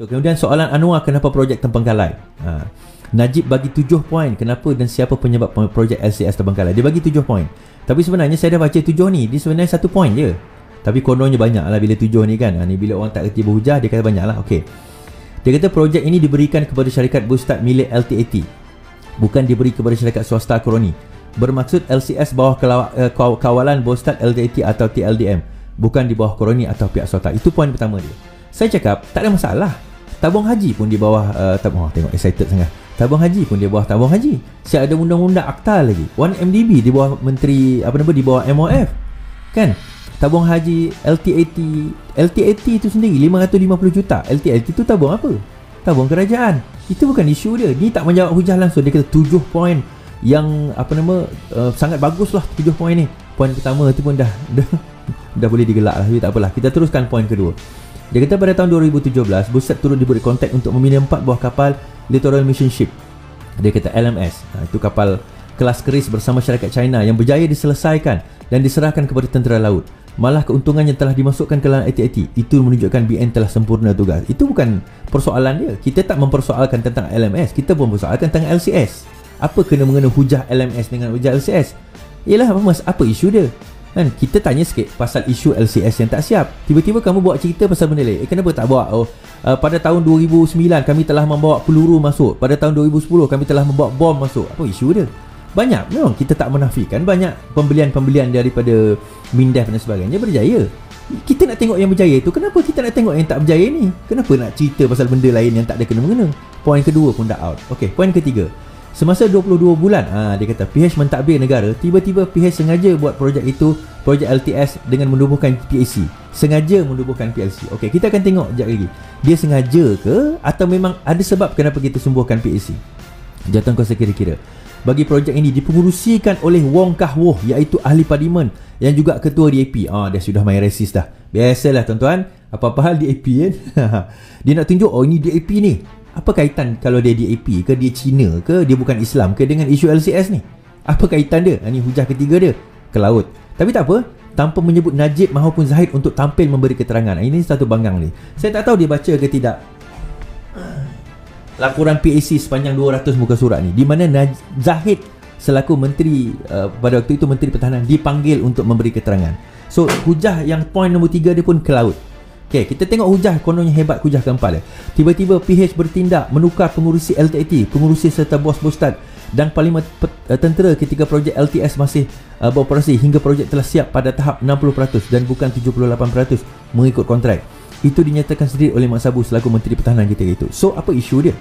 So kemudian soalan Anwar, kenapa projek terbengkalai? Najib bagi 7 poin kenapa dan siapa penyebab projek LCS terbengkalai. Dia bagi 7 poin. Tapi sebenarnya saya dah baca 7 ni, dia sebenarnya 1 poin je. Tapi kononnya banyak lah bila 7 ni kan. Ni bila orang tak kerti berhujah, dia kata banyak lah. Okey. Dia kata projek ini diberikan kepada syarikat Bustad milik LTAT. Bukan diberi kepada syarikat swasta Koroni. Bermaksud LCS bawah kawalan Bustad LTAT atau TLDM. Bukan di bawah Koroni atau pihak swasta. Itu poin pertama dia. Saya cakap tak ada masalah. Tabung haji pun di bawah tengok excited sangat. Tabung haji pun di bawah tabung haji. Siap ada undang-undang akta lagi. 1MDB di bawah menteri di bawah MOF. Kan? Tabung haji LTAT itu sendiri 550 juta. LTAT itu tabung apa? Tabung kerajaan. Itu bukan isu dia. Ni tak menjawab hujah langsung. Dia kata 7 poin yang sangat baguslah 7 poin ni. Poin pertama tu pun dah boleh digelak lah. Tapi tak apalah. Kita teruskan poin kedua. Dia kata pada tahun 2017 Bustad turut diberi kontak untuk membina 4 buah kapal Littoral Mission Ship. Dia kata LMS. Itu kapal kelas keris bersama syarikat China yang berjaya diselesaikan dan diserahkan kepada tentera laut. Malah keuntungannya telah dimasukkan ke dalam ATAT. Itu menunjukkan BN telah sempurna tugas. Itu bukan persoalan dia. Kita tak mempersoalkan tentang LMS. Kita pun mempersoalkan tentang LCS. Apa kena-mengena hujah LMS dengan hujah LCS? Yelah, apa isu dia? Kan kita tanya sikit pasal isu LCS yang tak siap. Tiba-tiba kamu buat cerita pasal benda lain. Kenapa tak bawa? Pada tahun 2009 kami telah membawa peluru masuk. Pada tahun 2010 kami telah membawa bom masuk. Apa isu dia? Banyak memang kita tak menafikan banyak pembelian-pembelian daripada Mindef dan sebagainya berjaya. Kita nak tengok yang berjaya itu. Kenapa kita nak tengok yang tak berjaya ni? Kenapa nak cerita pasal benda lain yang tak ada kena-mengena? Poin kedua pun dah out. Okey, poin ketiga. Semasa 22 bulan, dia kata PH mentadbir negara, tiba-tiba PH sengaja buat projek itu, projek LTS dengan menubuhkan PAC. Sengaja menubuhkan PLC. Okey, kita akan tengok sekejap lagi. Dia sengaja ke atau memang ada sebab kenapa kita sembuhkan PAC? Jawatan kuasa kira-kira. Bagi projek ini dipengurusikan oleh Wong Kah Woh, iaitu ahli parlimen yang juga ketua DAP. Dia sudah main resis dah. Biasalah tuan-tuan, apa-apa hal DAP kan. Dia nak tunjuk ini DAP ni. Apa kaitan kalau dia DAP ke, dia Cina ke, dia bukan Islam ke dengan isu LCS ni? Apa kaitan dia? Ini hujah ketiga dia ke laut. Tapi tak apa, tanpa menyebut Najib maupun Zahid untuk tampil memberi keterangan. Ini satu banggang ni. Saya tak tahu dia baca ke tidak laporan PAC sepanjang 200 muka surat ni, di mana Zahid selaku menteri pada waktu itu Menteri Pertahanan dipanggil untuk memberi keterangan. So hujah yang poin nombor 3 dia pun ke laut. Okay, kita tengok hujah kononnya hebat. Hujah keempat dia. Tiba-tiba PH bertindak menukar pengurusi LTAT, pengurusi serta bos Bustad dan parlimen tentera ketika projek LTS masih beroperasi hingga projek telah siap pada tahap 60% dan bukan 78% mengikut kontrak. Itu dinyatakan sendiri oleh Mak Sabu selaku Menteri Pertahanan ketika itu. So apa isu dia?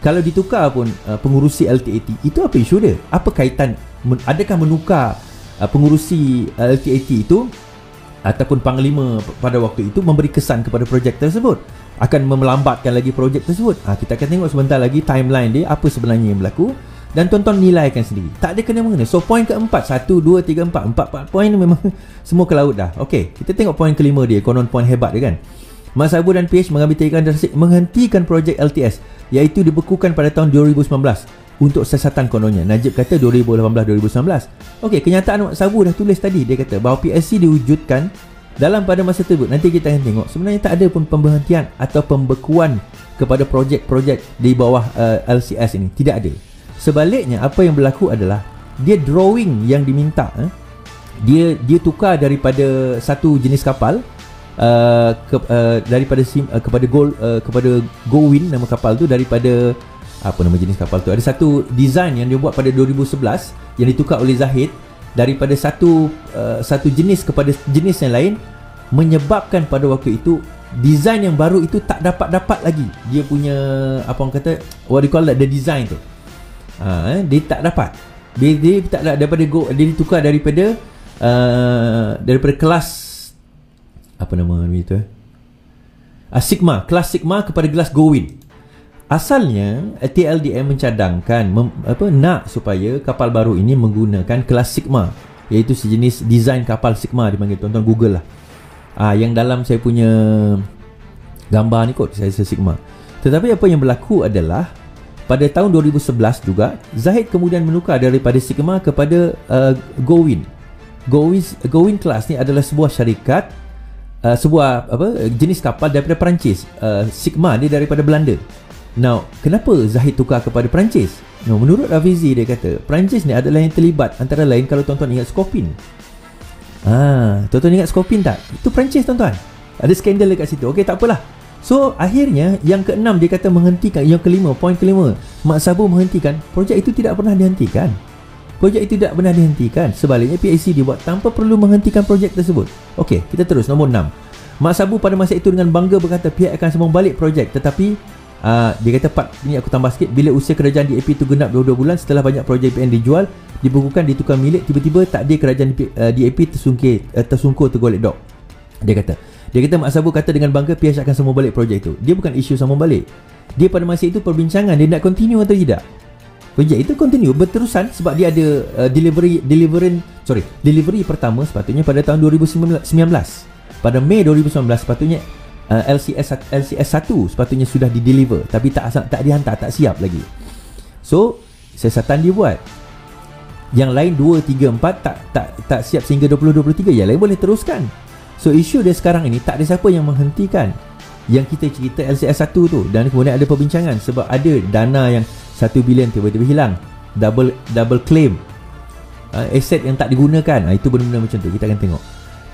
Kalau ditukar pun pengurusi LTAT, itu apa isu dia? Apa kaitan? Adakah menukar pengurusi LTAT itu ataupun panglima pada waktu itu memberi kesan kepada projek tersebut, akan melambatkan lagi projek tersebut? Kita akan tengok sebentar lagi timeline dia, apa sebenarnya yang berlaku, dan tonton nilaikan sendiri. Tak ada kena-mengena. So poin keempat, 1, 2, 3, 4 4 poin ni memang semua ke laut dah. Okey, kita tengok poin kelima dia, konon poin hebat dia kan. Mak Sabu dan PH mengambil tindakan drastik menghentikan projek LTS, iaitu dibekukan pada tahun 2019 untuk siasatan kononnya. Najib kata 2018-2019. Okey, kenyataan Mak Sabu dah tulis tadi. Dia kata bahawa PSC diwujudkan dalam pada masa tersebut. Nanti kita akan tengok sebenarnya tak ada pun pemberhentian atau pembekuan kepada projek-projek di bawah LCS ini. Tidak ada. Sebaliknya, apa yang berlaku adalah dia drawing yang diminta, dia tukar daripada satu jenis kapal kepada Gowin, nama kapal tu, daripada apa nama jenis kapal tu. Ada satu design yang dia buat pada 2011 yang ditukar oleh Zahid daripada satu jenis kepada jenis yang lain, menyebabkan pada waktu itu design yang baru itu tak dapat lagi dia punya apa orang kata, what do you call that, the design tu. Dia tak dapat. Dia tak ada dia ditukar daripada kelas apa nama itu Sigma, kelas Sigma kepada kelas Gowin. Asalnya TLDM mencadangkan nak supaya kapal baru ini menggunakan kelas Sigma, iaitu sejenis desain kapal Sigma dipanggil. Tonton Google lah. Yang dalam saya punya gambar ni kot, saya Sigma. Tetapi apa yang berlaku adalah pada tahun 2011 juga Zahid kemudian menukar daripada Sigma kepada Gowin. Gowin Class ni adalah sebuah syarikat sebuah jenis kapal daripada Perancis. Sigma dia daripada Belanda. Now, kenapa Zahid tukar kepada Perancis? No, menurut Rafizi dia kata Perancis ni adalah yang terlibat antara lain, kalau tuan-tuan ingat Skopin. Tuan-tuan ingat Skopin tak? Itu Perancis tuan-tuan. Ada skandal dekat situ. Okey, tak apalah. So akhirnya yang keenam dia kata menghentikan. Yang kelima, poin kelima, Mak Sabu menghentikan. Projek itu tidak pernah dihentikan. Sebaliknya PAC dibuat tanpa perlu menghentikan projek tersebut. Okey, kita terus nombor 6. Mak Sabu pada masa itu dengan bangga berkata pihak akan sambung balik projek, tetapi dia kata ini aku tambah sikit, bila usia kerajaan DAP itu genap 22 bulan setelah banyak projek PN dijual, dibukukan, ditukar milik, tiba-tiba tak ada kerajaan DAP tersungkur tergolek dok. Dia kata Mak Sabu kata dengan bangga PH akan sambung balik projek itu. Dia bukan isu sambung balik. Dia pada masa itu perbincangan dia nak continue atau tidak. Projek itu continue berterusan sebab dia ada delivery pertama sepatutnya pada tahun 2019. Pada Mei 2019 sepatutnya LCS 1 sepatutnya sudah di-deliver, tapi tak dihantar, tak siap lagi. So siasatan dia buat. Yang lain 2, 3, 4 tak siap sehingga 2023. Yang lain boleh teruskan. So isu dia sekarang ini tak ada siapa yang menghentikan yang kita cerita LCS 1 tu, dan kemudian ada perbincangan sebab ada dana yang 1 bilion tiba-tiba hilang, double claim, aset yang tak digunakan. Itu benda-benda macam tu kita akan tengok.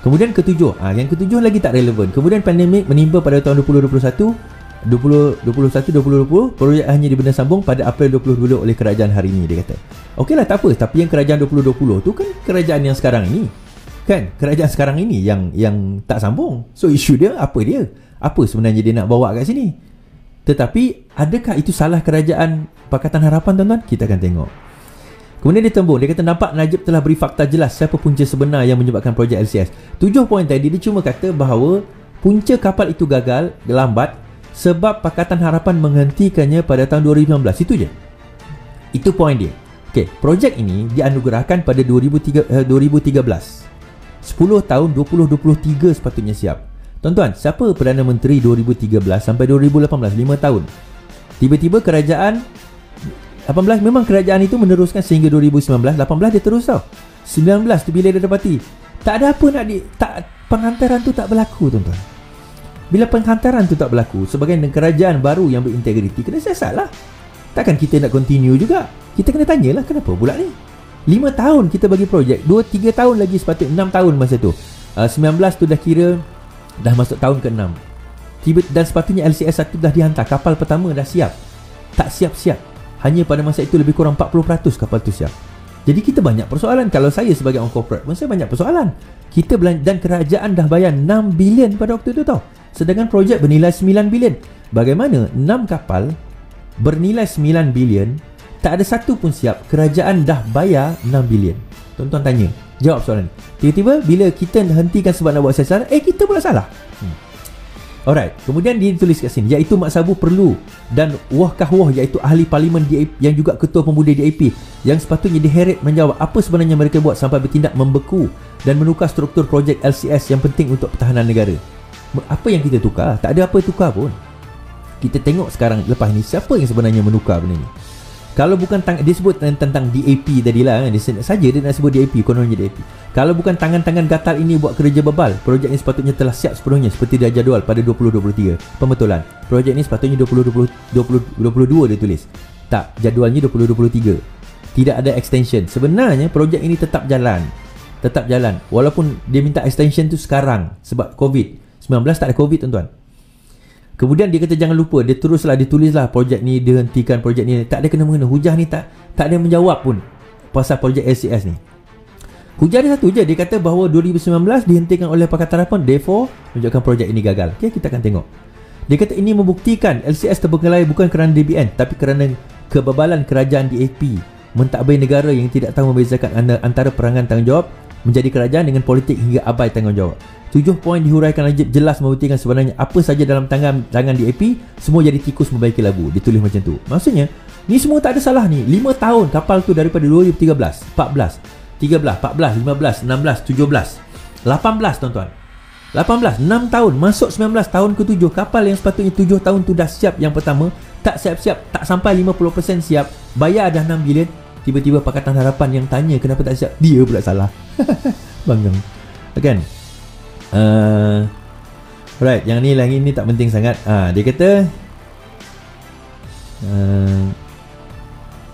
Kemudian ketujuh, yang ketujuh lagi tak relevan. Kemudian pandemik menimpa pada tahun 2021, projek hanya dibina sambung pada April 2020 oleh kerajaan hari ini, dia kata. Okeylah, tak apa, tapi yang kerajaan 2020 tu kan kerajaan yang sekarang ini. Kan kerajaan sekarang ini yang tak sambung. So isu dia apa sebenarnya dia nak bawa kat sini. Tetapi adakah itu salah kerajaan Pakatan Harapan, tuan-tuan? Kita akan tengok. Kemudian dia tembung, dia kata nampak Najib telah beri fakta jelas siapa punca sebenar yang menyebabkan projek LCS. 7 poin tadi dia cuma kata bahawa punca kapal itu gagal, lambat sebab Pakatan Harapan menghentikannya pada tahun 2019. Itu je. Itu poin dia. Okey, projek ini dianugerahkan pada 2013. 10 tahun 2023 sepatutnya siap. Tuan-tuan, siapa Perdana Menteri 2013 sampai 2018? 5 tahun. Tiba-tiba kerajaan 18, memang kerajaan itu meneruskan sehingga 2019. 18 dia terus tau. 19 tu bila dia dapati tak ada apa nak penghantaran tu tak berlaku, tuan-tuan. Bila penghantaran tu tak berlaku, sebagai kerajaan baru yang berintegriti, kena siasat lah. Takkan kita nak continue juga. Kita kena tanyalah kenapa pula ni. 5 tahun kita bagi projek, 2-3 tahun lagi sepatutnya 6 tahun masa tu. 19 tu dah kira dah masuk tahun ke-6. Dan sepatutnya LCS 1 dah dihantar, kapal pertama dah siap. Tak siap-siap. Hanya pada masa itu lebih kurang 40% kapal tu siap. Jadi kita banyak persoalan. Kalau saya sebagai orang corporate pun saya banyak persoalan. Kita dan kerajaan dah bayar 6 bilion pada waktu tu tau. Sedangkan projek bernilai 9 bilion. Bagaimana 6 kapal bernilai 9 bilion tak ada satu pun siap, kerajaan dah bayar 6 bilion. Tuan-tuan tanya, jawab soalan ni. Tiba-tiba bila kita hentikan sebab nak buat siasatan, kita pula salah. Alright, kemudian dia tulis kat sini, iaitu Mak Sabu perlu dan Wah Kahwah, iaitu ahli parlimen DAP yang juga ketua pemuda DAP, yang sepatutnya diheret menjawab apa sebenarnya mereka buat sampai bertindak membeku dan menukar struktur projek LCS yang penting untuk pertahanan negara. Apa yang kita tukar? Tak ada apa tukar pun. Kita tengok sekarang lepas ni siapa yang sebenarnya menukar benda ni. Kalau bukan dia sebut tentang DAP tadilah, dia saja dia nak sebut DAP, kononnya DAP. Kalau bukan tangan-tangan gatal ini buat kerja bebal, projek ini sepatutnya telah siap sepenuhnya seperti dah jadual pada 2023. Pembetulan, projek ini sepatutnya 2022 dia tulis. Tak, jadualnya 2023. Tidak ada extension. Sebenarnya projek ini tetap jalan. Walaupun dia minta extension tu sekarang sebab COVID-19, tak ada COVID, tuan-tuan. Kemudian dia kata jangan lupa, dia tulislah projek ni dihentikan, projek ni tak ada kena-mengena. Hujah ni tak ada yang menjawab pun pasal projek LCS ni. Hujah dia satu je, dia kata bahawa 2019 dihentikan oleh Pakatan Harapan, therefore menunjukkan projek ini gagal. Okay, kita akan tengok. Dia kata ini membuktikan LCS terbengkalai bukan kerana DBN tapi kerana kebebalan kerajaan DAP mentadbir negara yang tidak tahu membezakan antara perangan tanggungjawab menjadi kerajaan dengan politik hingga abai tanggungjawab. 7 poin dihuraikan Najib jelas membuktikan sebenarnya apa saja dalam tangan DAP semua jadi tikus membaiki labu. Ditulis macam tu. Maksudnya ni semua tak ada salah ni. 5 tahun kapal tu daripada 2013, 14, 13, 14, 15, 16, 17, 18, tuan-tuan. 18, 6 tahun masuk 19 tahun ke-7. Kapal yang sepatutnya 7 tahun tu dah siap yang pertama, tak siap-siap, tak sampai 50% siap, bayar dah 6 bilion. Tiba-tiba Pakatan Harapan yang tanya kenapa tak siap, dia pula salah. Banggang. Kan? Alright, yang ni tak penting sangat. Dia kata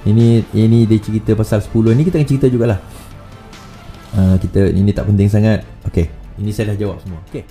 ini dia cerita pasal 10. Ni kita akan cerita jugalah. Ini tak penting sangat. Okay, ini saya dah jawab semua. Okay.